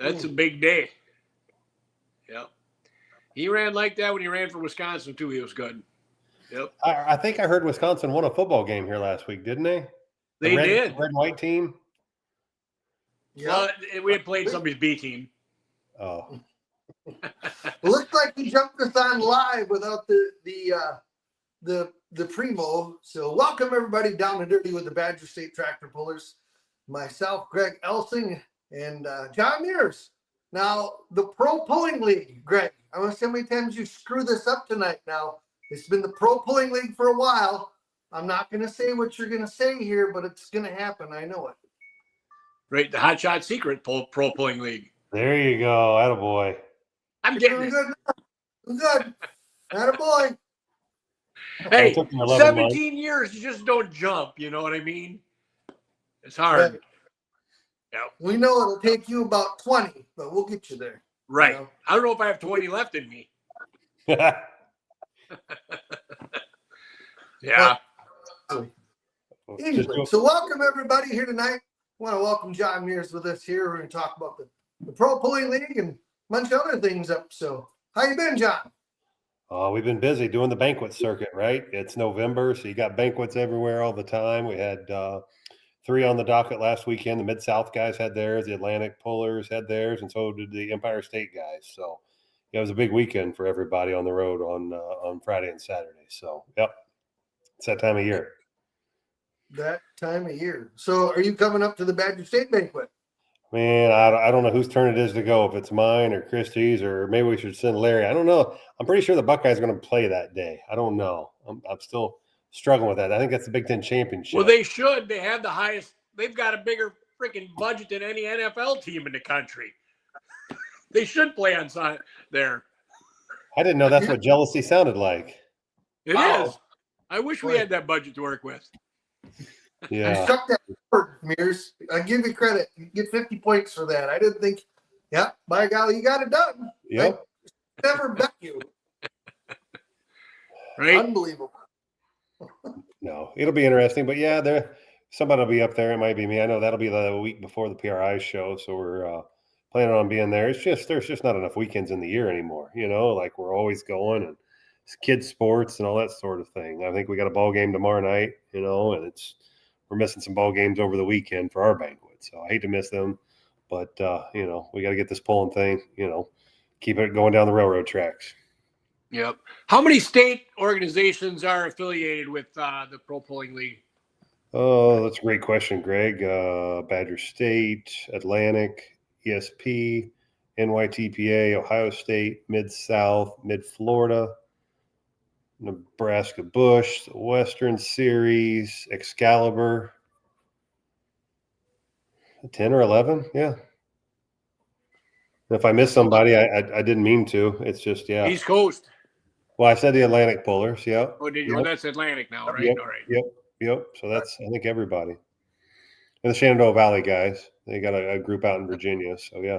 That's a big day. Yep. He ran like that when he ran for Wisconsin, too. He was good. Yep. I think I heard Wisconsin won a football game here last week, didn't they? They did. Red and white team. Yep. Well, we had played somebody's B team. Oh. Looks like he jumped us on live without the primo. So welcome everybody down to Dirty with the Badger State Tractor Pullers. Myself, Greg Elsing, and John Mears. Now, the Pro Pulling League, Greg. I want to see how many times you screw this up tonight now. It's been the Pro Pulling League for a while. I'm not going to say what you're going to say here, but it's going to happen. I know it. Right, the Hot Shot Secret Pro Pulling League. There you go. Attaboy. I'm getting good. Good. Attaboy. Hey, 17 years, you just don't jump. You know what I mean? It's hard. Right. Yeah. We know it'll take you about 20, but we'll get you there. Right. You know? I don't know if I have 20 left in me. Yeah. Anyway, so welcome everybody here tonight. I want to welcome John Mears with us here. We're going to talk about the Pro Pulling League and a bunch of other things up. So how you been, John? We've been busy doing the banquet circuit, right? It's November, so you got banquets everywhere all the time. We had 3 on the docket last weekend. The Mid-South guys had theirs. The Atlantic Pullers had theirs, and so did the Empire State guys. So yeah, it was a big weekend for everybody on the road on Friday and Saturday. So, yep, it's that time of year. That time of year. So are you coming up to the Badger State banquet? Man, I don't know whose turn it is to go, if it's mine or Christie's, or maybe we should send Larry. I don't know. I'm pretty sure the Buckeyes are going to play that day. I don't know. I'm still struggling with that. I think that's the Big Ten championship. Well, they should. They have the highest. They've got a bigger freaking budget than any NFL team in the country. They should play on there. I didn't know that's what jealousy sounded like. It is. I wish we had that budget to work with. Yeah. I struck that word, Mears. I give you credit. You get 50 points for that. I didn't think, yeah, by golly, you got it done. Yep. I never bet you. Right? Unbelievable. No, it'll be interesting. But yeah, somebody will be up there. It might be me. I know that'll be the week before the PRI show. So we're planning on being there. There's just not enough weekends in the year anymore. You know, like we're always going, and it's kids sports and all that sort of thing. I think we got a ball game tomorrow night, you know, and we're missing some ball games over the weekend for our banquet. So I hate to miss them, but you know, we got to get this pulling thing, you know, keep it going down the railroad tracks. Yep. How many state organizations are affiliated with the Pro Pulling League? Oh, that's a great question, Greg. Badger State, Atlantic, ESP, NYTPA, Ohio State, Mid-South, Mid-Florida, Nebraska Bush, the Western Series, Excalibur. 10 or 11, yeah. If I missed somebody, I didn't mean to. It's just, yeah. East Coast. Well, I said the Atlantic Pullers, yeah. Oh, did you? Yep. Well, that's Atlantic now, right? Yep. All right. Yep. So that's, I think, everybody. And the Shenandoah Valley guys, they got a group out in Virginia. So, yeah.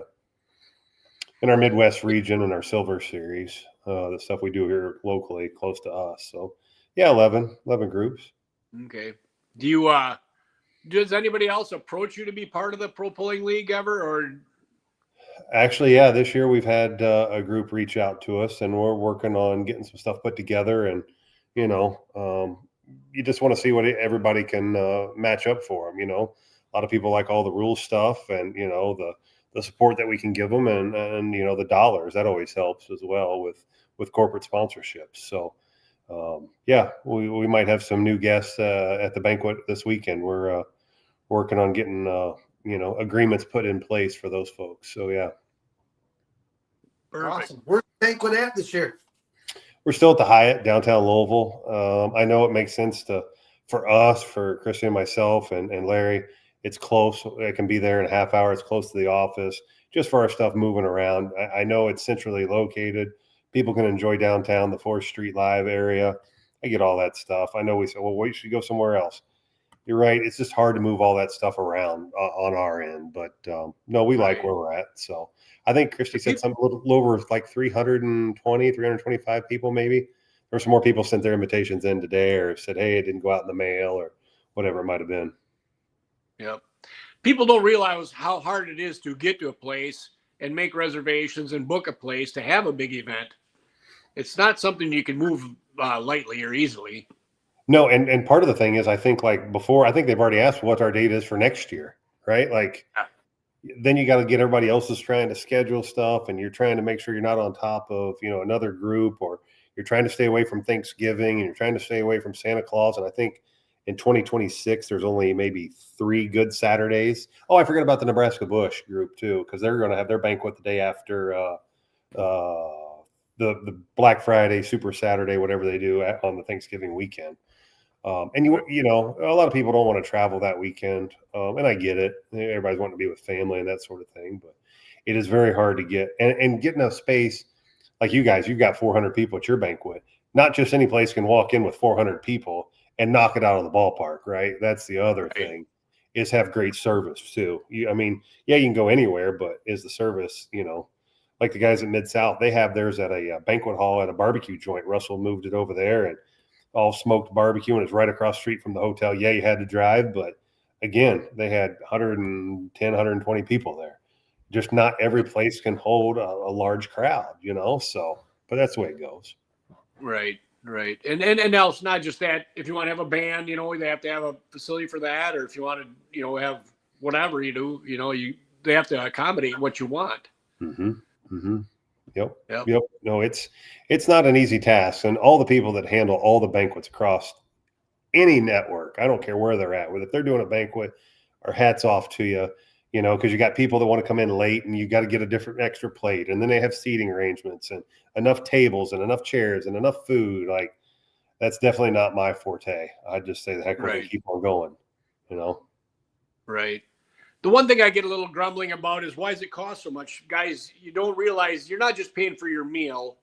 In our Midwest region and our Silver Series, the stuff we do here locally close to us. So, yeah, 11 groups. Okay. Do you, does anybody else approach you to be part of the Pro Pulling League ever, or? Actually, yeah, this year we've had a group reach out to us, and we're working on getting some stuff put together. And, you know, you just want to see what everybody can match up for them. You know, a lot of people like all the rules stuff and, you know, the support that we can give them and, you know, the dollars, that always helps as well with corporate sponsorships. So, yeah, we might have some new guests at the banquet this weekend. We're working on getting, you know, agreements put in place for those folks. So, yeah. Perfect. Awesome. Where's the banquet at this year? We're still at the Hyatt, downtown Louisville. I know it makes sense for us, for Christian and myself and Larry. It's close. I can be there in a half hour. It's close to the office, just for our stuff moving around. I know it's centrally located. People can enjoy downtown, the 4th Street Live area. I get all that stuff. I know we said, well, we should go somewhere else. You're right. It's just hard to move all that stuff around on our end. But, no, we like where we're at. So I think Christy said something a little over like 320, 325 people maybe. There's some more people sent their invitations in today or said, hey, it didn't go out in the mail or whatever it might have been. Yep. People don't realize how hard it is to get to a place and make reservations and book a place to have a big event. It's not something you can move lightly or easily. No, and part of the thing is, I think like before, I think they've already asked what our date is for next year, right? Like, then you got to get everybody else's trying to schedule stuff, and you're trying to make sure you're not on top of, another group, or you're trying to stay away from Thanksgiving, and you're trying to stay away from Santa Claus. And I think in 2026, there's only maybe 3 good Saturdays. Oh, I forgot about the Nebraska Bush group too, because they're going to have their banquet the day after the Black Friday, Super Saturday, whatever they do on the Thanksgiving weekend. And a lot of people don't want to travel that weekend, and I get it. Everybody's wanting to be with family and that sort of thing, but it is very hard to get and get enough space. Like you guys, you've got 400 people at your banquet. Not just any place can walk in with 400 people and knock it out of the ballpark, right? That's the other thing, is have great service too. You can go anywhere, but is the service, like the guys at Mid-South, they have theirs at a banquet hall at a barbecue joint. Russell moved it over there, and all smoked barbecue, and it's right across the street from the hotel. Yeah, you had to drive, but again, they had 110, 120 people there. Just not every place can hold a large crowd, so, but that's the way it goes. Right. And now it's not just that. If you want to have a band, they have to have a facility for that, or if you want to, have whatever you do, they have to accommodate what you want. Yep. No, it's not an easy task. And all the people that handle all the banquets across any network, I don't care where they're at, whether if they're doing a banquet, or hats off to you, because you got people that want to come in late, and you got to get a different extra plate. And then they have seating arrangements and enough tables and enough chairs and enough food. Like, that's definitely not my forte. I just say the heck with it, keep on going, Right. The one thing I get a little grumbling about is, why does it cost so much? Guys, you don't realize you're not just paying for your meal.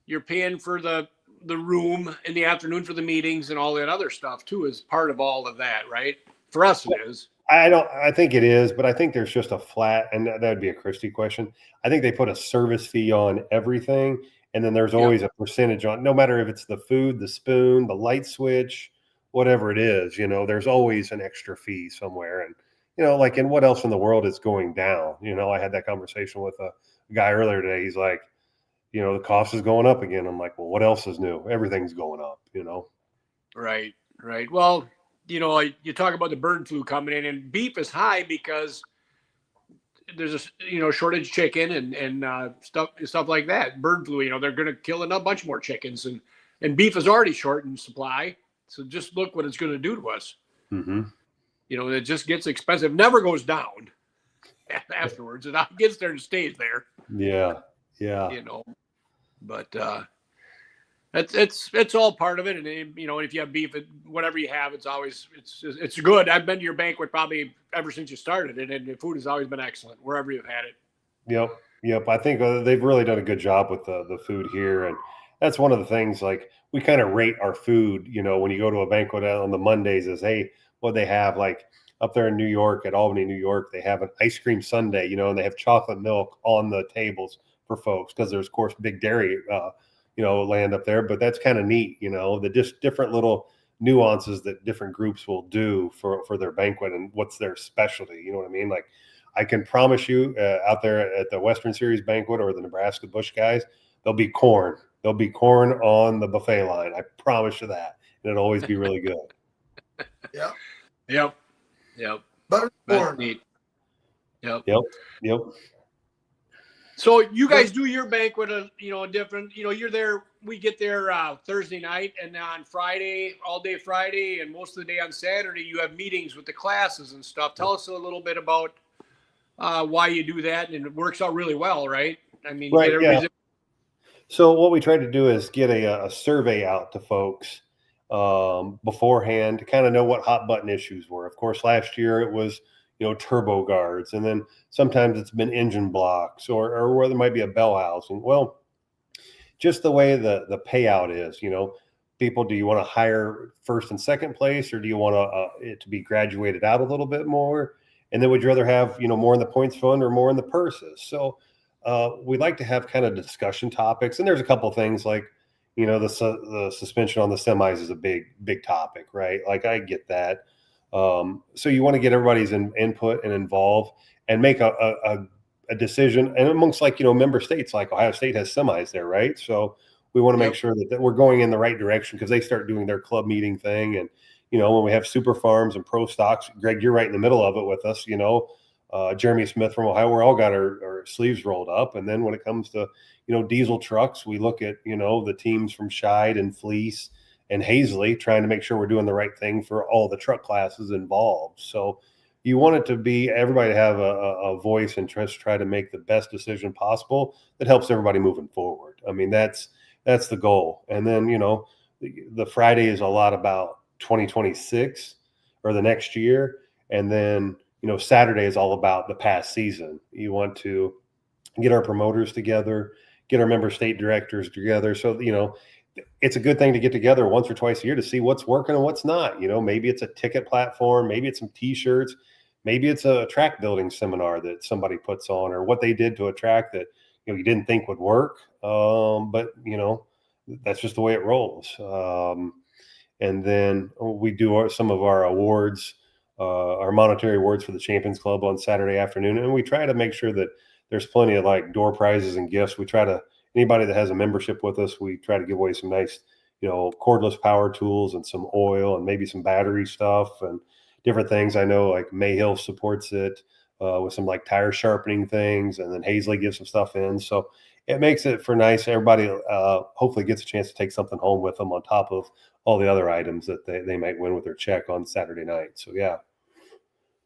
You're paying for the room in the afternoon for the meetings and all that other stuff too, is part of all of that, right? For us, it is. I think it is, but I think there's just a flat, and that would be a Christie question. I think they put a service fee on everything, and then there's always a percentage on, no matter if it's the food, the spoon, the light switch, whatever it is, there's always an extra fee somewhere. And, like, and what else in the world is going down? I had that conversation with a guy earlier today. He's like, the cost is going up again. I'm like, well, what else is new? Everything's going up, Right. Well, you talk about the bird flu coming in, and beef is high because there's a shortage of chicken and stuff like that. Bird flu, they're going to kill a bunch more chickens, and beef is already short in supply. So just look what it's going to do to us. It just gets expensive. Never goes down afterwards. It gets there and stays there. Yeah. But it's all part of it. And if you have beef, whatever you have, it's good. I've been to your banquet probably ever since you started it, and the food has always been excellent wherever you've had it. Yep. I think they've really done a good job with the food here, and that's one of the things. Like, we kind of rate our food. When you go to a banquet on the Mondays, is, hey, what they have, like up there in New York, at Albany, New York, they have an ice cream sundae, and they have chocolate milk on the tables for folks, because there's, of course, big dairy, land up there. But that's kind of neat, the just different little nuances that different groups will do for their banquet, and what's their specialty. You know what I mean? Like, I can promise you, out there at the Western Series banquet or the Nebraska Bush guys, there'll be corn. There'll be corn on the buffet line. I promise you that. And it'll always be really good. Yep. Buttercorn. Corn. Neat. Yep. So you guys do your banquet, different. You're there. We get there Thursday night, and on Friday, all day Friday, and most of the day on Saturday, you have meetings with the classes and stuff. Tell us a little bit about why you do that, and it works out really well, right? I mean, right, So what we try to do is get a survey out to folks beforehand to kind of know what hot button issues were. Of course, last year it was, turbo guards, and then sometimes it's been engine blocks or where there might be a bell housing. Well, just the way the payout is, people, do you want to hire first and second place, or do you want it to be graduated out a little bit more? And then would you rather have, more in the points fund or more in the purses? So we like to have kind of discussion topics, and there's a couple of things like, the suspension on the semis is a big topic, right? Like, I get that. So you want to get everybody's input and involve, and make a a decision, and amongst member states like Ohio State has semis there, right? So we want to make sure that we're going in the right direction because they start doing their club meeting thing. And, when we have super farms and pro stocks, Greg, you're right in the middle of it with us, Jeremy Smith from Ohio, we're all got our sleeves rolled up. And then when it comes to, diesel trucks, we look at, the teams from Scheid and Fleece and Hazley trying to make sure we're doing the right thing for all the truck classes involved. So you want it to be everybody to have a voice and try to make the best decision possible that helps everybody moving forward. I mean, that's the goal. And then, the Friday is a lot about 2026 or the next year. And then, Saturday is all about the past season. You want to get our promoters together, get our member state directors together. So, it's a good thing to get together once or twice a year to see what's working and what's not. Maybe it's a ticket platform, maybe it's some T-shirts, maybe it's a track building seminar that somebody puts on, or what they did to a track that, you didn't think would work. But, that's just the way it rolls. And then we do some of our awards, our monetary awards for the Champions Club on Saturday afternoon. And we try to make sure that there's plenty of door prizes and gifts. We try to, anybody that has a membership with us, we try to give away some nice, cordless power tools and some oil and maybe some battery stuff and different things. I know Mayhill supports it with some tire sharpening things, and then Hazley gives some stuff in. So it makes it for nice. Everybody hopefully gets a chance to take something home with them on top of all the other items that they might win with their check on Saturday night. So, yeah.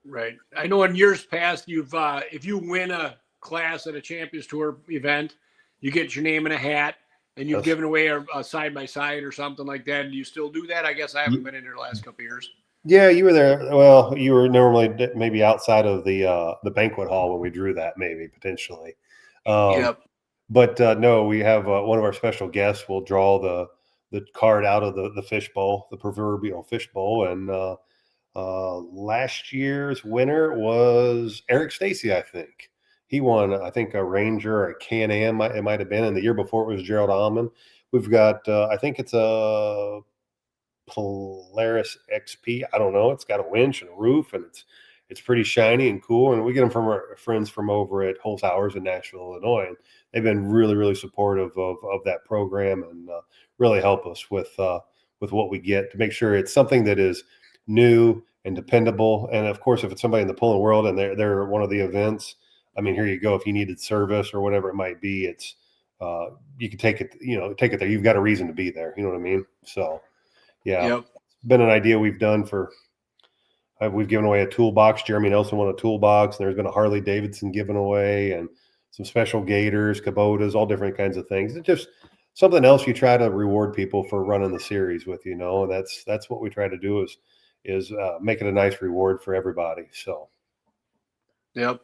Right. I know in years past, you've if you win a class at a Champions Tour event, you get your name in a hat, and you've given away a side-by-side or something like that. Do you still do that? I guess I haven't been in there the last couple of years. Yeah, you were there. Well, you were normally maybe outside of the banquet hall when we drew that, maybe potentially. Yep. But no, we have one of our special guests will draw the card out of the fishbowl, the proverbial fishbowl. And last year's winner was Eric Stacy, I think. He won, I think, a Ranger or a Can-Am, it might have been. And the year before it was Gerald Almond. We've got, I think it's a Polaris XP. I don't know. It's got a winch and a roof, and it's pretty shiny and cool. And we get them from our friends from over at Holzhauer's in Nashville, Illinois. And they've been really, really supportive of that program and really help us with what we get to make sure it's something that is new and dependable. And of course, if it's somebody in the pulling world and they're one of the events, I mean, here you go. If you needed service or whatever it might be, it's you can take it there. You've got a reason to be there. You know what I mean? So, yeah, Yep. It's been an idea we've done we've given away a toolbox. Jeremy Nelson won a toolbox. And there's been a Harley Davidson given away and some special gators, Kubotas, all different kinds of things. It's just something else you try to reward people for running the series with, that's what we try to do is make it a nice reward for everybody. So. Yep.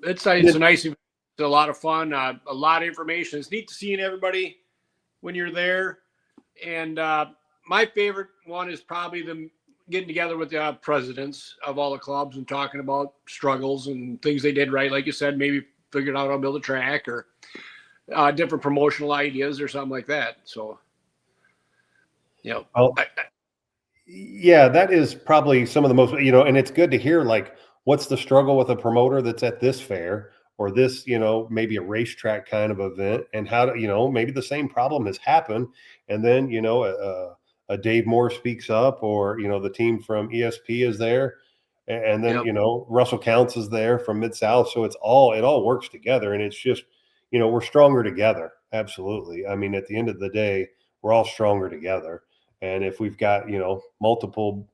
It's a nice event. It's a lot of fun, a lot of information. It's neat to seeing everybody when you're there. And my favorite one is probably them getting together with the presidents of all the clubs and talking about struggles and things they did right. Like you said, maybe figured out how to build a track or different promotional ideas or something like that. So, yeah, that is probably some of the most, and it's good to hear, what's the struggle with a promoter that's at this fair or this, maybe a racetrack kind of event, and how to, maybe the same problem has happened. And then, a Dave Moore speaks up, or, the team from ESP is there. And then, Russell Counts is there from Mid-South. So it all works together, and it's just, we're stronger together. Absolutely. I mean, at the end of the day, we're all stronger together. And if we've got, multiple,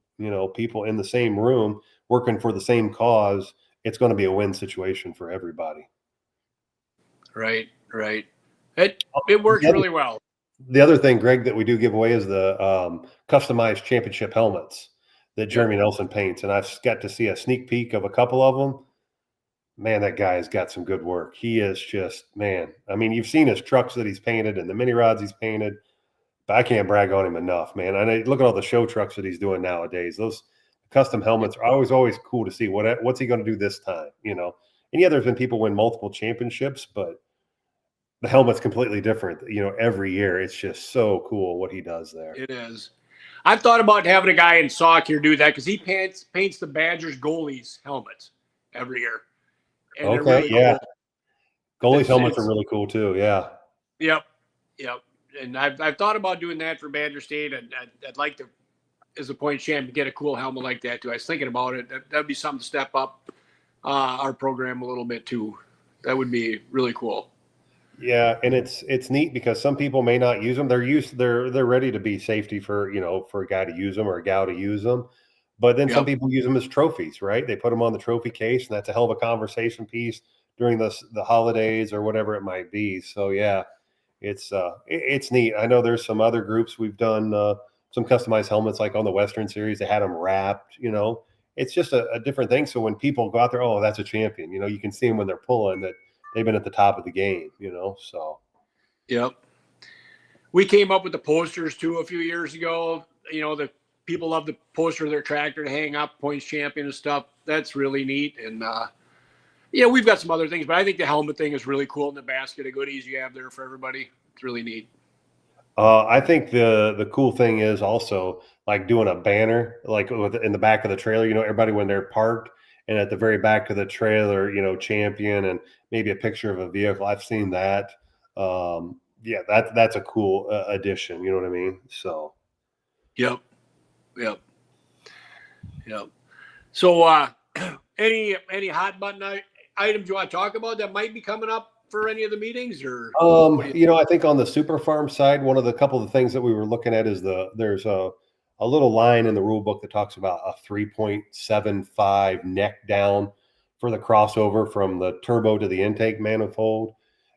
people in the same room working for the same cause, it's going to be a win situation for everybody. Right. It works really well. The other thing, Greg, that we do give away is the customized championship helmets that Jeremy Nelson paints. And I've got to see a sneak peek of a couple of them. Man, that guy has got some good work. He is just, man. I mean, you've seen his trucks that he's painted and the mini rods he's painted, but I can't brag on him enough, man. I look at all the show trucks that he's doing nowadays. Those custom helmets are always cool to see. What's he going to do this time, And yeah, there's been people win multiple championships, but the helmet's completely different, every year. It's just so cool what he does there. It is. I've thought about having a guy in Sauk here do that because he paints the Badgers goalies helmets every year. And okay, they're really yeah. cool. Goalies' helmets are really cool too. Yeah. Yep. And I've thought about doing that for Badger State, and I'd like to, as a point champ, get a cool helmet like that too. I was thinking about it. That'd be something to step up our program a little bit too. That would be really cool. Yeah, and it's neat because some people may not use them. They're ready to be safety for for a guy to use them or a gal to use them. But then some people use them as trophies, right? They put them on the trophy case, and that's a hell of a conversation piece during the holidays or whatever it might be. So yeah, it's neat. I know there's some other groups we've done some customized helmets like on the Western Series. They had them wrapped. It's just a different thing. So when people go out there, oh, that's a champion. You can see them when they're pulling that they've been at the top of the game. So. Yep. We came up with the posters too a few years ago. The people love the poster of their tractor to hang up, points champion and stuff. That's really neat. And we've got some other things, but I think the helmet thing is really cool in the basket of goodies you have there for everybody. It's really neat. I think the cool thing is also like doing a banner, like in the back of the trailer, everybody when they're parked and at the very back of the trailer, champion and maybe a picture of a vehicle. I've seen that. That's a cool addition. You know what I mean? So. Yep. So any hot button items you want to talk about that might be coming up for any of the meetings or? I think on the super farm side, one of the couple of things that we were looking at is there's a little line in the rule book that talks about a 3.75 neck down for the crossover from the turbo to the intake manifold.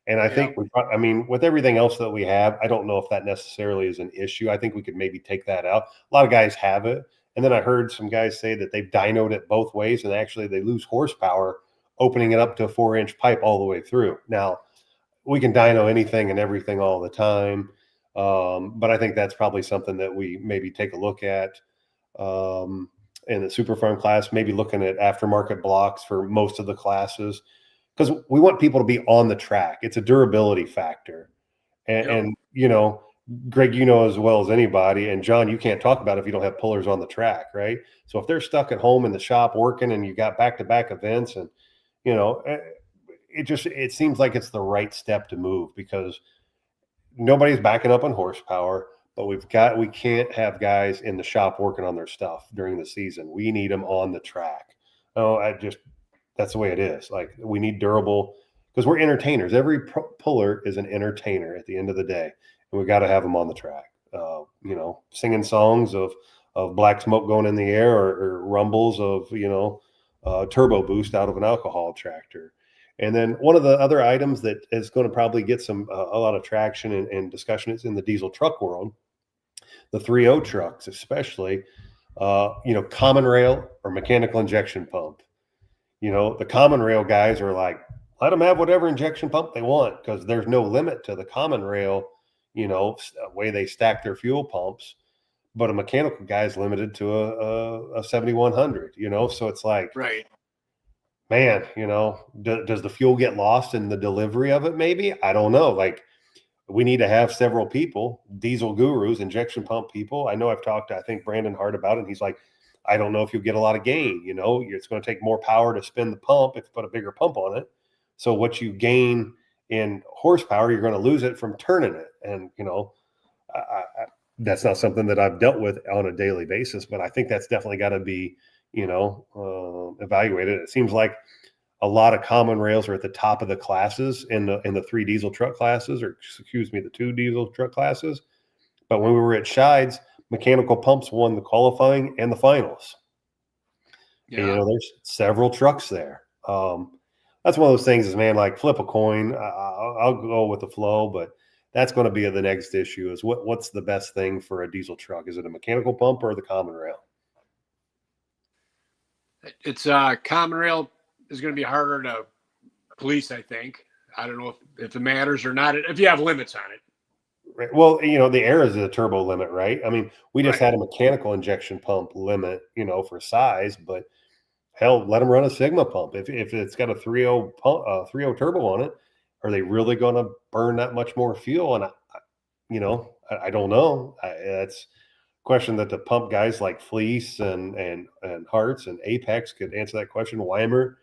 And I think with everything else that we have, I don't know if that necessarily is an issue. I think we could maybe take that out. A lot of guys have it. And then I heard some guys say that they've dynoed it both ways, and actually they lose horsepower opening it up to a 4-inch pipe all the way through. Now, we can dyno anything and everything all the time, but I think that's probably something that we maybe take a look at in the super farm class, maybe looking at aftermarket blocks for most of the classes, because we want people to be on the track. It's a durability factor. And Greg, as well as anybody, and John, you can't talk about it if you don't have pullers on the track, right? So if they're stuck at home in the shop working and you got back-to-back events and, it seems like it's the right step to move because nobody's backing up on horsepower, but we can't have guys in the shop working on their stuff during the season. We need them on the track. That's the way it is. Like we need durable because we're entertainers. Every puller is an entertainer at the end of the day. And we got to have them on the track, singing songs of black smoke going in the air or rumbles of, turbo boost out of an alcohol tractor. And then one of the other items that is going to probably get a lot of traction and discussion is in the diesel truck world, the 3.0 trucks, especially, common rail or mechanical injection pump. The common rail guys are like, let them have whatever injection pump they want because there's no limit to the common rail, way they stack their fuel pumps. But a mechanical guy is limited to a 7100, so it's like, right, man, does the fuel get lost in the delivery of it? Maybe, I don't know. Like we need to have several people, diesel gurus, injection pump people. I know I've talked to, I think Brandon Hart about it. And he's like, I don't know if you'll get a lot of gain, it's going to take more power to spin the pump if you put a bigger pump on it. So what you gain in horsepower, you're going to lose it from turning it. And, that's not something that I've dealt with on a daily basis, but I think that's definitely got to be, evaluated. It seems like a lot of common rails are at the top of the classes in the 3 diesel truck classes, or the 2 diesel truck classes. But when we were at Shides, mechanical pumps won the qualifying and the finals. Yeah. And, there's several trucks there. That's one of those things is, man, like flip a coin. I'll go with the flow, but that's going to be the next issue is what's the best thing for a diesel truck? Is it a mechanical pump or the common rail? It's common rail is going to be harder to police, I think. I don't know if it matters or not, if you have limits on it. Right. Well, the air is a turbo limit, right? I mean, we just had a mechanical injection pump limit, for size, but hell, let them run a Sigma pump. If it's got a 3.0 pump, 3.0 turbo on it, are they really going to burn that much more fuel? And I don't know. That's a question that the pump guys like Fleece and Hearts and Apex could answer that question. Weimer,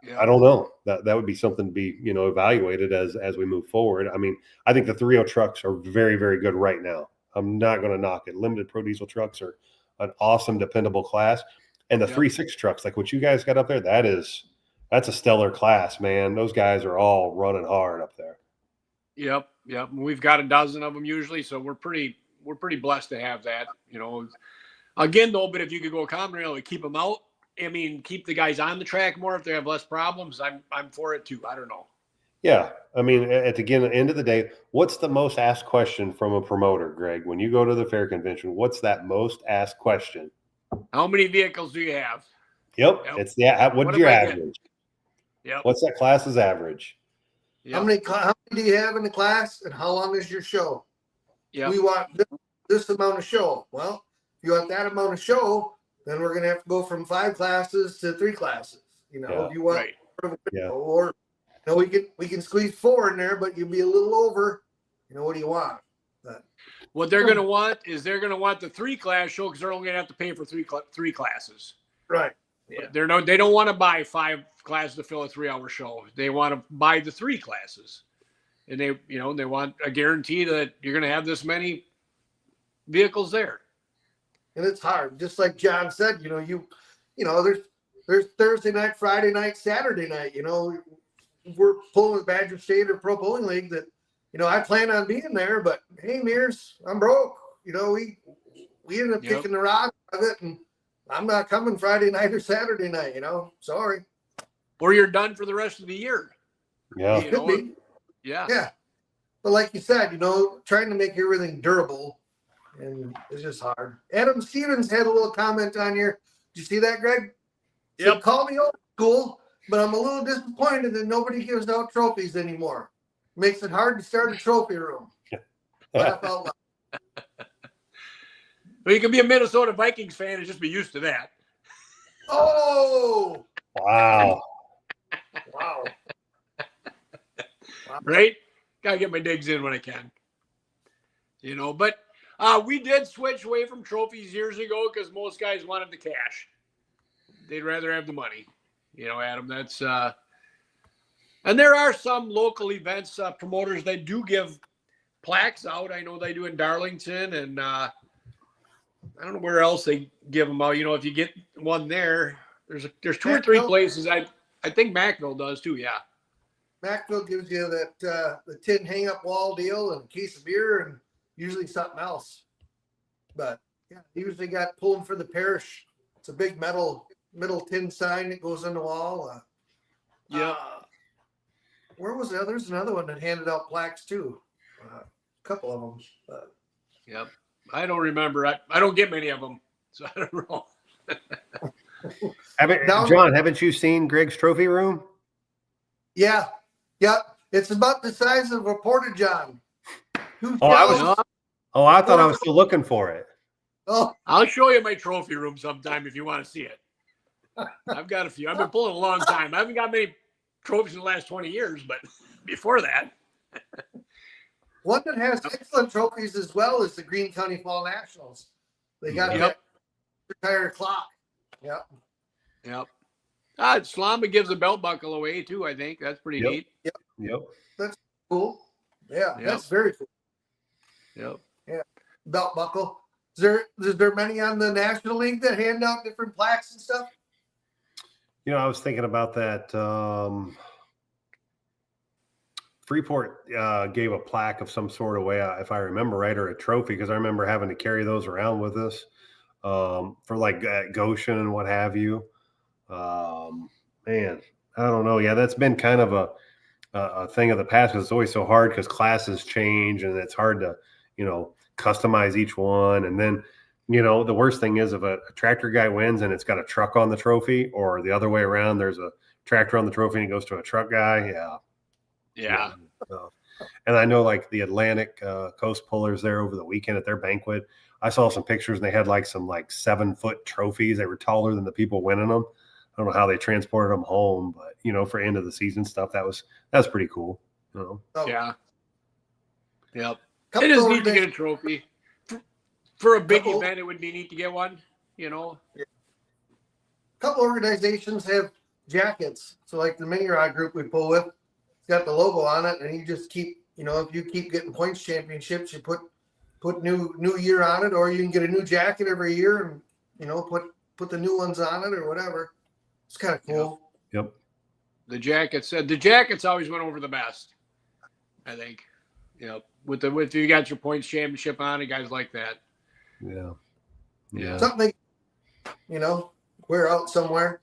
Yeah. I don't know. That would be something to be, evaluated as we move forward. I mean, I think the 3.0 trucks are very, very good right now. I'm not going to knock it. Limited Pro Diesel trucks are an awesome, dependable class. And the Yep. 3.6 trucks, like what you guys got up there, that's a stellar class, man. Those guys are all running hard up there. Yep. We've got a dozen of them usually, so we're pretty blessed to have that. Again though, but if you could go common rail and keep them out, I mean, keep the guys on the track more if they have less problems. I'm for it too. I don't know. Yeah, I mean, at the end of the day, what's the most asked question from a promoter, Greg? When you go to the fair convention, what's that most asked question? How many vehicles do you have? Yep. It's what's your average? Yep. What's that class's average? Yep. How many do you have in the class, and how long is your show? Yep. We want this amount of show. Well, if you want that amount of show, then we're going to have to go from 5 classes to 3 classes. If you want, or we can squeeze 4 in there, but you'll be a little over. What do you want? What they're going to want is they're going to want the 3-class show because they're only going to have to pay for 3 classes. Right. Yeah. They don't want to buy 5 classes to fill a 3-hour show. They want to buy the 3 classes, and they want a guarantee that you're going to have this many vehicles there. And it's hard, just like John said. There's Thursday night, Friday night, Saturday night. We're pulling with Badger State or Pro Bowling League that, I plan on being there, but hey, Mears, I'm broke. We ended up kicking the rod out of it, and I'm not coming Friday night or Saturday night. Sorry. Or you're done for the rest of the year. Yeah, it could be. Yeah. But like you said, trying to make everything durable, and it's just hard. Adam Stevens had a little comment on here. Did you see that, Greg? Yep. Said, call me old school, but I'm a little disappointed that nobody gives out trophies anymore. Makes it hard to start a trophy room. Laugh out loud. Well, you can be a Minnesota Vikings fan and just be used to that. Oh! Wow. Wow. Right? Gotta get my digs in when I can. But we did switch away from trophies years ago because most guys wanted the cash. They'd rather have the money. Adam, that's and there are some local events, promoters that do give plaques out. I know they do in Darlington, and I don't know where else they give them out. If you get one there, there's 2 or 3 places. I think Mackville does too. Yeah. Mackville gives you that the tin hang-up wall deal and a case of beer and usually something else. But yeah, usually got pulling for the parish. It's a big metal tin sign that goes on the wall. Where was the other? There's another one that handed out plaques too. A couple of them. Yep. I don't remember. I don't get many of them, so I don't know. John, haven't you seen Greg's trophy room? Yeah. It's about the size of a Porta-John. I thought I was still looking for it. Oh, I'll show you my trophy room sometime if you want to see it. I've got a few. I've been pulling a long time. I haven't got many trophies in the last 20 years, but before that. One that has excellent trophies as well is the Greene County Fall Nationals. They got that retired clock. Yep. Slamba gives a belt buckle away too, I think. That's pretty neat. Yep. That's cool. Yeah, that's very cool. Yep. Yeah. Belt buckle. Is there many on the National League that hand out different plaques and stuff? I was thinking about that. Freeport gave a plaque of some sort of way, if I remember right, or a trophy, because I remember having to carry those around with us for like Goshen and what have you. Man, I don't know. Yeah, that's been kind of a thing of the past because it's always so hard because classes change and it's hard to, customize each one. And then, the worst thing is if a tractor guy wins and it's got a truck on the trophy, or the other way around, there's a tractor on the trophy and it goes to a truck guy. Yeah. And I know like the Atlantic Coast Pullers there over the weekend at their banquet, I saw some pictures and they had like some 7-foot trophies. They were taller than the people winning them. I don't know how they transported them home, but for end of the season stuff, that's pretty cool. Yeah. Yep. It is neat to get a trophy. For a big event, it would be neat to get one, A couple organizations have jackets. So like the mini rod group we pull with, it's got the logo on it, and you just keep, if you keep getting points championships, you put new year on it, or you can get a new jacket every year and put the new ones on it or whatever. It's kind of cool. Yep. The jackets always went over the best, I think. With you got your points championship on it, guys like that. Yeah. Something wear out somewhere.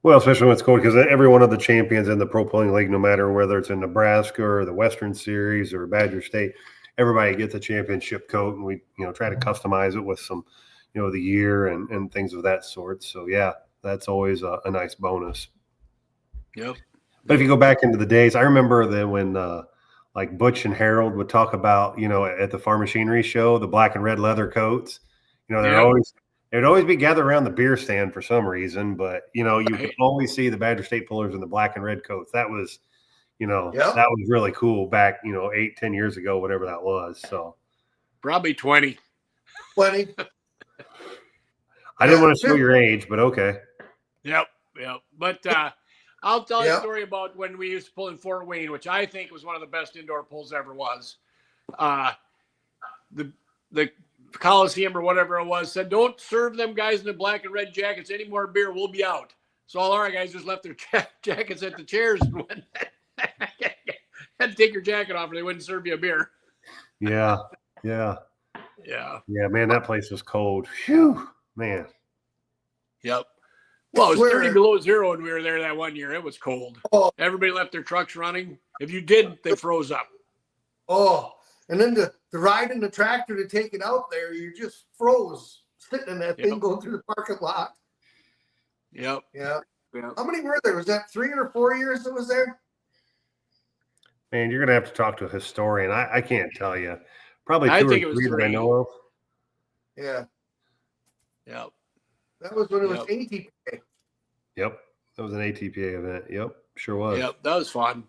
Well, especially when it's cold, because every one of the champions in the Pro Pulling League, no matter whether it's in Nebraska or the Western Series or Badger State, everybody gets a championship coat, and we try to customize it with some the year and things of that sort. So yeah, that's always a nice bonus. Yep. But if you go back into the days, I remember that when like Butch and Harold would talk about at the Farm Machinery show, the black and red leather coats. They'd always be gathered around the beer stand for some reason, but you could always see the Badger State pullers in the black and red coats. That was that was really cool back 8-10 years ago, whatever that was. So probably 20. I didn't want to show your age, but okay. Yep. But I'll tell you a story about when we used to pull in Fort Wayne, which I think was one of the best indoor pulls ever was. The Coliseum or whatever it was said, don't serve them guys in the black and red jackets any more beer. We'll be out. So all our guys just left their jackets at the chairs and went had to take your jacket off or they wouldn't serve you a beer. Yeah. Man, that place was cold. Phew, man. Yep. Well, it was 30 below zero when we were there that one year. It was cold. Everybody left their trucks running. If you didn't, they froze up. And then the ride in the tractor to take it out there, you just froze sitting in that thing going through the parking lot. Yep. Yeah. How many were there? Was that 3 or 4 years that was there? Man, you're gonna have to talk to a historian. I can't tell you. Probably 2 or 3 that I know of. Yeah. Yep. That was when it was ATPA. Yep. That was an ATPA event. Yep. Sure was. Yep. That was fun.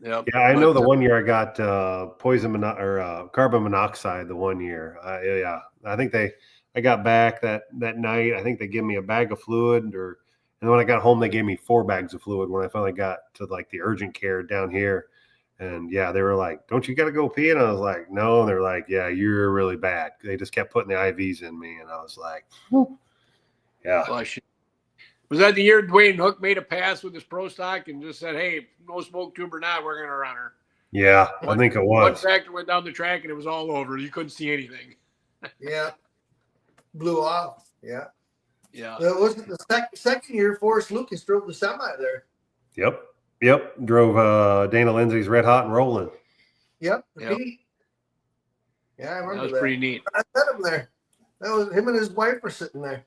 Yep. Yeah, I know the one year I got carbon monoxide the one year. I think I got back that night. I think they gave me a bag of fluid and then when I got home, they gave me 4 bags of fluid when I finally got to like the urgent care down here. And yeah, they were like, don't you got to go pee? And I was like, no. And they're like, yeah, you're really bad. They just kept putting the IVs in me. And I was like, yeah. Was that the year Dwayne Hook made a pass with his pro stock and just said, hey, no smoke tube or not, we're going to run her? Yeah, I think it was. One tractor went down the track and it was all over. You couldn't see anything. Yeah. Blew off. Yeah. Yeah. It wasn't the second year Forrest Lucas drove the semi there. Yep. Drove Dana Lindsay's Red Hot and Rolling. Yep. Yeah, I remember that. Was pretty neat. I met him there. That was him and his wife were sitting there.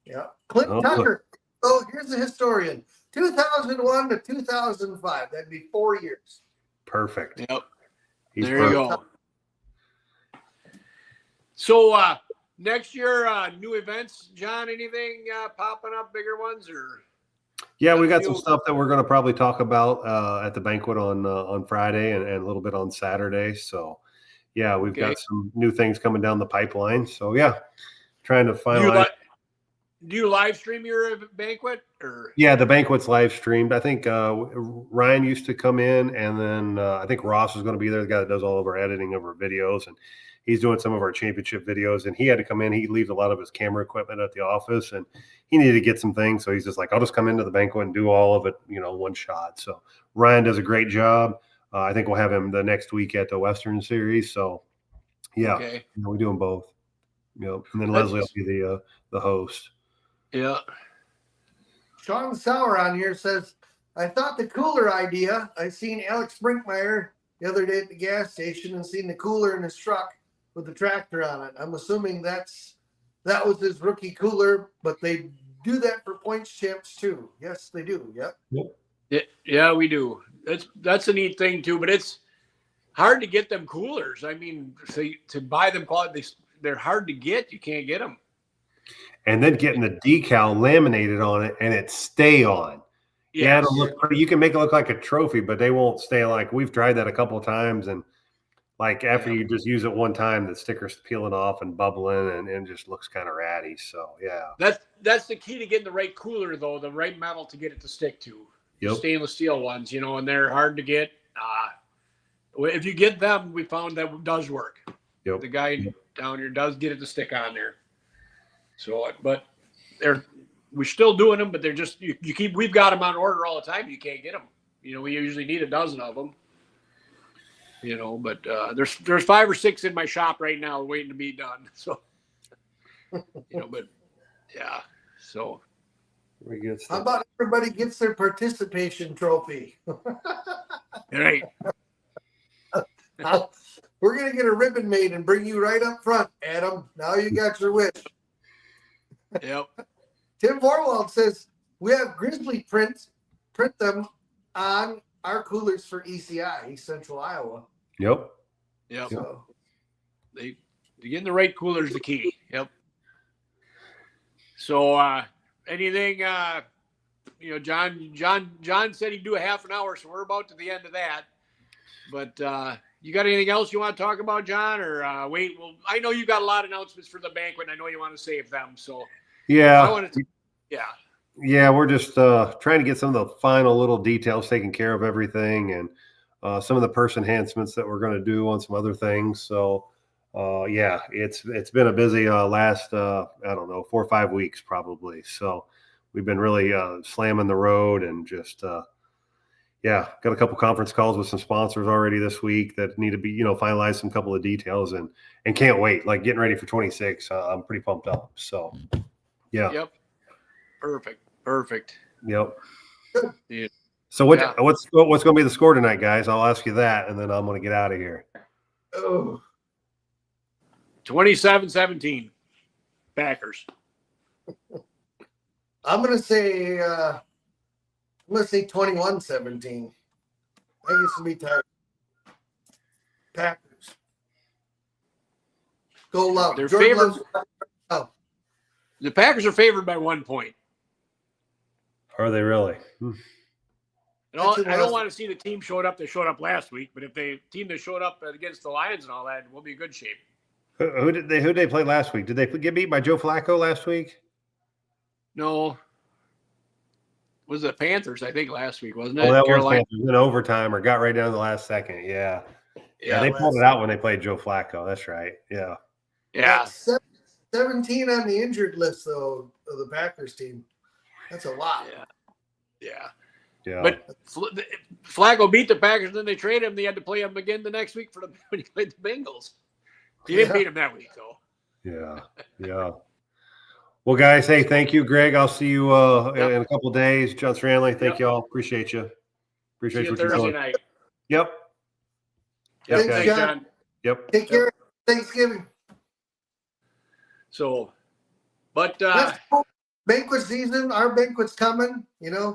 Yeah. Clint Tucker. Oh, here's the historian. 2001 to 2005. That'd be 4 years. Perfect. Yep. There you go. So next year, new events, John, anything popping up, bigger ones or? Yeah, we got some stuff that we're going to probably talk about at the banquet on Friday and a little bit on Saturday. So yeah, we've got some new things coming down the pipeline. So yeah, trying to finalize. Do you live stream your banquet? Or? Yeah, the banquet's live streamed. I think Ryan used to come in, and then I think Ross is going to be there, the guy that does all of our editing of our videos, and he's doing some of our championship videos. And he had to come in. He leaves a lot of his camera equipment at the office, and he needed to get some things. So he's just like, I'll just come into the banquet and do all of it, one shot. So Ryan does a great job. I think we'll have him the next week at the Western Series. So yeah, we do them both. And then Leslie will be the host. Yeah. Sean Sauer on here says, I thought the cooler idea. I seen Alex Brinkmeyer the other day at the gas station and seen the cooler in his truck with the tractor on it. I'm assuming that was his rookie cooler, but they do that for points champs too. Yes, they do. Yep. Yeah, we do. That's a neat thing too, but it's hard to get them coolers. I mean, to buy them, they're hard to get. You can't get them. And then getting the decal laminated on it and it stay on. Yes. Yeah, it'll look pretty. You can make it look like a trophy, but they won't stay. Like we've tried that a couple of times, and Like after Yeah. you just use it one time, the sticker's peeling off and bubbling, and it just looks kind of ratty. So yeah. That's the key to getting the right cooler, though, the right metal to get it to stick to. The Yep. stainless steel ones, and they're hard to get. If you get them, we found that does work. Yep. The guy down here does get it to stick on there. So, but we're still doing them, but they're just we've got them on order all the time. You can't get them. We usually need a dozen of them. But there's 5 or 6 in my shop right now waiting to be done. So, but yeah. So, Very good How stuff. about everybody gets their participation trophy? right. We're going to get a ribbon made and bring you right up front, Adam. Now you got your wish. Yep. Tim Vorwald says we have Grizzly print them on our coolers for ECI, East Central Iowa. Yep. Yep. So, Getting the right cooler is the key. Yep. So, anything, John said he'd do a half an hour, so we're about to the end of that. But you got anything else you want to talk about, John, or wait? Well, I know you got a lot of announcements for the banquet, and I know you want to save them. So Yeah. Yeah. Yeah, we're just trying to get some of the final little details taken care of everything, and some of the purse enhancements that we're going to do on some other things. So, yeah, it's been a busy last I don't know 4 or 5 weeks probably. So we've been really slamming the road and just yeah, got a couple conference calls with some sponsors already this week that need to be finalize some couple of details and can't wait. Like getting ready for 26. I'm pretty pumped up. So yeah. Yep. Perfect. Yep. Yeah. So what's going to be the score tonight, guys? I'll ask you that, and then I'm going to get out of here. oh, 27-17, Packers. I'm going to say 21-17. I think it's going to be tight. Packers. Go Love. They're Jordan favored. Love's- Oh, The Packers are favored by 1 point. Are they really? I don't want to see the team showed up that showed up last week, but if the team that showed up against the Lions and all that, we'll be in good shape. Who did they play last week? Did they get beat by Joe Flacco last week? No. It was the Panthers, I think, last week, wasn't it? Oh, that Carolina. was Panthers in overtime or got right down to the last second. Yeah. Yeah, they pulled it out when they played Joe Flacco. That's right. Yeah. Yeah. 17 on the injured list, though, of the Packers team. That's a lot. Yeah. Yeah. But Flacco beat the Packers, then they traded him. They had to play him again the next week when he played the Bengals. He didn't beat him that week, though. Yeah. Yeah. Well, guys, hey, thank you, Greg. I'll see you in a couple of days. John Stranley, thank you all. Appreciate you. See you what you're Thursday doing. night. Yep. Yep. Thanks, Thanks, John. John. Yep. Take care. Thanksgiving. So, but Banquet season, our banquet's coming, a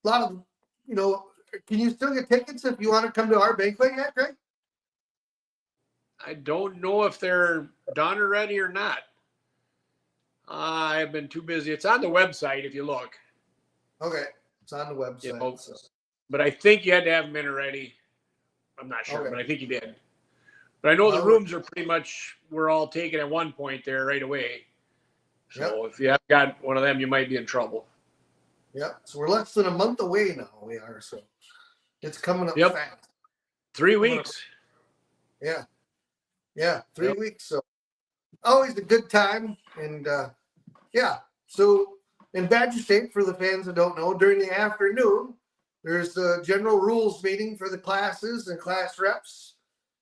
lot of, can you still get tickets if you want to come to our banquet yet, Greg? I don't know if they're done already or not. I've been too busy. It's on the website if you look. Okay. It's on the website. Yeah, but I think you had to have them in already. I'm not sure, Okay. but I think you did. But I know the Well, rooms are pretty much, we're all taken at one point there right away. So Yep. if you haven't got one of them, you might be in trouble. Yeah. So we're less than a month away now. We are. So it's coming up Yep. fast. 3 weeks. Yeah. Yeah. 3 Yep. weeks. So always a good time. And yeah. So in Badger State, for the fans that don't know, during the afternoon, there's the general rules meeting for the classes and class reps.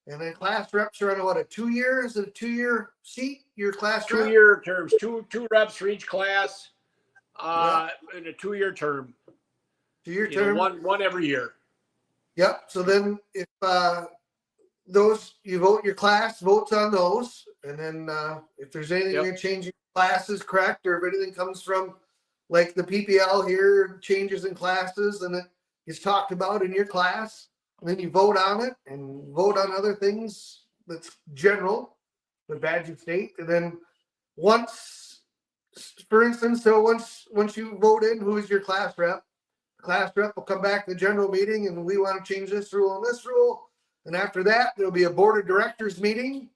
And then class reps are on a 2 year? Is it a 2 year seat? Your class rep? 2 year terms, two reps for each class, in a 2 year term. 2 year term. One every year. Yep. So then if those you vote, your class votes on those, and then if there's anything Yep. that changes classes, correct, or if anything comes from like the PPL here, changes in classes, and it is talked about in your class, and then you vote on it and vote on other things that's general with Badger State, and then once, for instance, so once you vote in who is your class rep will come back to the general meeting, and we want to change this rule and this rule. And after that, there'll be a board of directors meeting.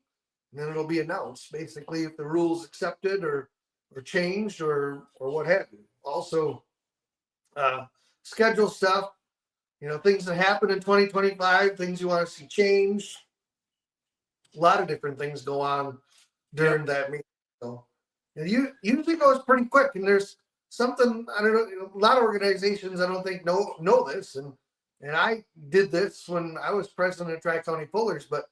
And then it'll be announced basically if the rules accepted or changed or what have you. Also, schedule stuff, things that happen in 2025, things you want to see change. A lot of different things go on during that meeting. So it usually goes pretty quick. And there's something, I don't know, a lot of organizations I don't think know this. And I did this when I was president of Tri-County Pullers, but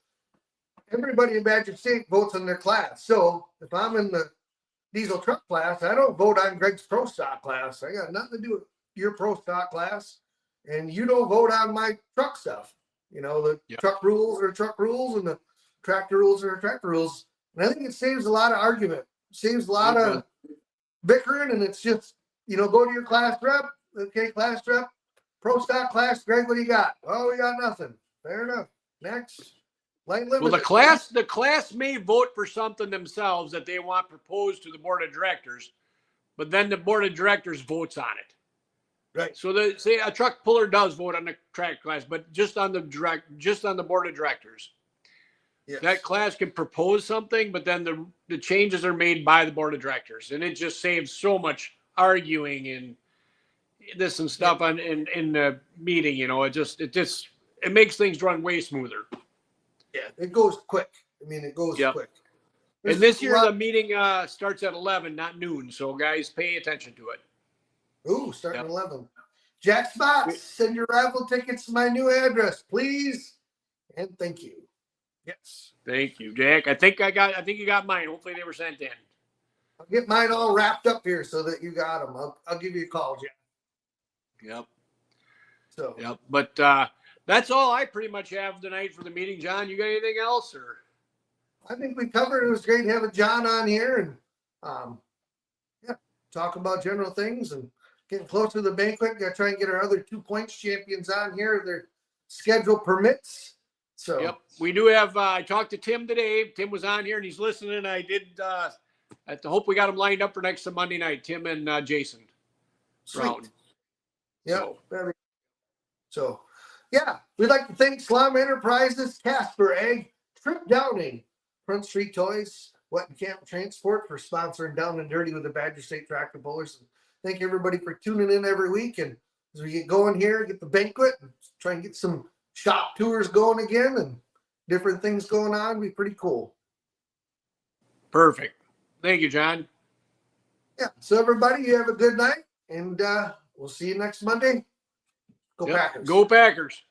everybody in Badger State votes on their class. So if I'm in the diesel truck class, I don't vote on Greg's pro stock class. I got nothing to do with your pro stock class. And you don't vote on my truck stuff. The truck rules are truck rules and the tractor rules are tractor rules. And I think it saves a lot of argument, saves a lot of bickering. And it's just, go to your class rep. Okay, class rep, pro stock class. Greg, what do you got? Oh, we got nothing. Fair enough. Next. Well, the class may vote for something themselves that they want proposed to the board of directors, but then the board of directors votes on it. Right. So say a truck puller does vote on the track class, but just on the board of directors. Yes. That class can propose something, but then the changes are made by the board of directors, and it just saves so much arguing and this and stuff in the meeting. It makes things run way smoother. Yeah, it goes quick. It goes quick. And this year the meeting starts at 11, not noon. So guys, pay attention to it. Ooh, starting at 11. Jack Spots, send your raffle tickets to my new address, please. And thank you. Yes. Thank you, Jack. I think you got mine. Hopefully they were sent in. I'll get mine all wrapped up here so that you got them. I'll give you a call, Jack. Yep. So. Yep. But that's all I pretty much have tonight for the meeting. John, you got anything else? Or I think we covered it. It was great having John on here and talk about general things and getting close to the banquet. Got to try and get our other 2 points champions on here if their schedule permits. So yep, we do have. I talked to Tim today. Tim was on here and he's listening. I did. I hope we got him lined up for next Monday night. Tim and Jason Brown. Yeah. So. Yeah, we'd like to thank Slum Enterprises, Casper Egg, Trip Downing, Front Street Toys, Wet and Camp Transport for sponsoring Down and Dirty with the Badger State Tractor Pullers. And thank everybody for tuning in every week. And as we get going here, get the banquet, and try and get some shop tours going again and different things going on, it'd be pretty cool. Perfect. Thank you, John. Yeah, so everybody, you have a good night, and we'll see you next Monday. Go Packers. Go Packers.